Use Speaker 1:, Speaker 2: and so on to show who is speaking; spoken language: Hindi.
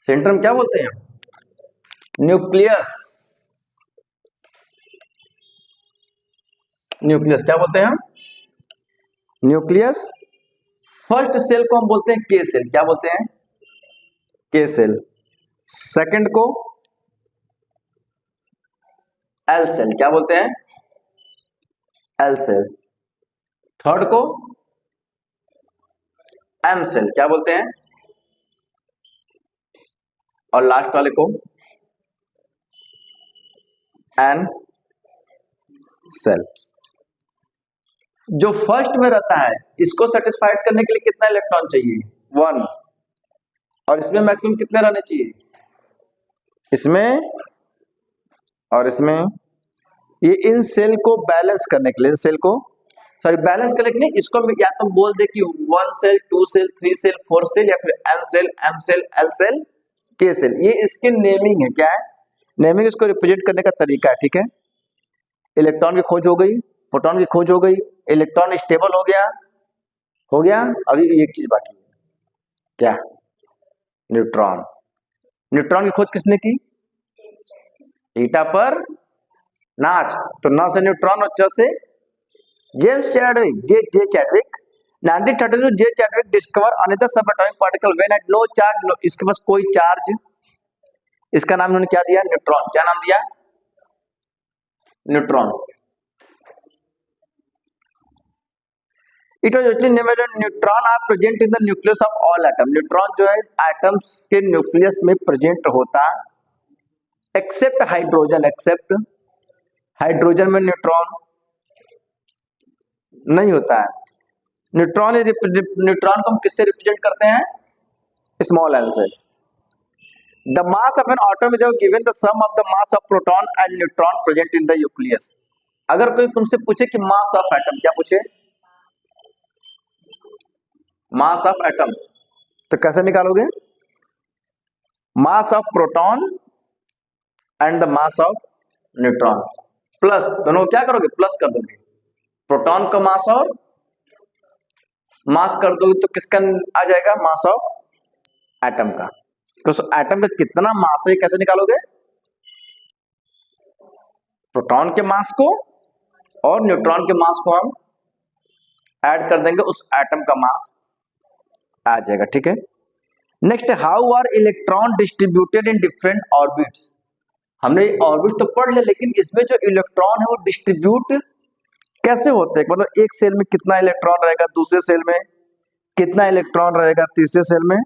Speaker 1: सेंटर में क्या बोलते हैं? न्यूक्लियस। न्यूक्लियस क्या बोलते हैं? न्यूक्लियस। फर्स्ट सेल को हम बोलते हैं के सेल। क्या बोलते हैं? K shell. सेकंड को एल सेल। क्या बोलते हैं? L shell. थर्ड को एम सेल। क्या बोलते हैं? और लास्ट वाले को एन सेल। जो फर्स्ट में रहता है इसको सेटिस्फाइड करने के लिए कितना इलेक्ट्रॉन चाहिए? 1। और इसमें मैक्सिमम कितने रहने चाहिए? इसमें और इसमें। ये इन सेल को बैलेंस करने के लिए, सेल को बैलेंस करने के लिए इसको या तो बोल दे कि 1 सेल, 2 सेल, 3 सेल, 4 सेल, या फिर N shell, M shell, L shell, K shell. ये इसके नेमिंग है। क्या है? नेमिंग इसको रिप्रेजेंट करने का तरीका है। ठीक है, इलेक्ट्रॉन की खोज हो गई, प्रोटॉन की खोज हो गई, इलेक्ट्रॉन स्टेबल हो गया। अभी भी एक चीज बाकी है। क्या? न्यूट्रॉन। न्यूट्रॉन की खोज किसने की? ईटा पर नाच। तो न से न्यूट्रॉन और च से James Chadwick. J Chadwick 1932 J Chadwick discover another sub atomic particle when at no charge. इसके पास कोई चार्ज। इसका नाम उन्होंने क्या दिया? न्यूट्रॉन। क्या नाम दिया? Neutron. It was originally named neutron are present in the nucleus of all atom. Neutron जो है एटम्स के न्यूक्लियस में प्रेजेंट होता एक्सेप्ट हाइड्रोजन। एक्सेप्ट हाइड्रोजन में न्यूट्रॉन नहीं होता है। न्यूट्रॉन को हम किससे रिप्रेजेंट करते हैं? स्मॉल एल से। The mass of an atom is given the sum of the mass of proton and neutron present in the nucleus. अगर कोई तुमसे पूछे कि मास ऑफ एटम, क्या पूछे? मास ऑफ एटम, तो कैसे निकालोगे? मास of proton and the mass of neutron plus, दोनों क्या करोगे? प्लस कर दोगे। प्रोटॉन का मास और मास कर दोगे तो किसका आ जाएगा? मास ऑफ एटम का। तो एटम का कितना मास है कैसे निकालोगे? प्रोटॉन के मास को और न्यूट्रॉन के मास को हम ऐड कर देंगे, उस एटम का मास आ जाएगा। ठीक है, next, how are electron distributed in different orbits. हमने ऑर्बिट तो पढ़ लिया, लेकिन इसमें जो इलेक्ट्रॉन है वो डिस्ट्रीब्यूट कैसे होते हैं? मतलब एक सेल में कितना इलेक्ट्रॉन रहेगा, दूसरे सेल में कितना इलेक्ट्रॉन रहेगा, तीसरे सेल में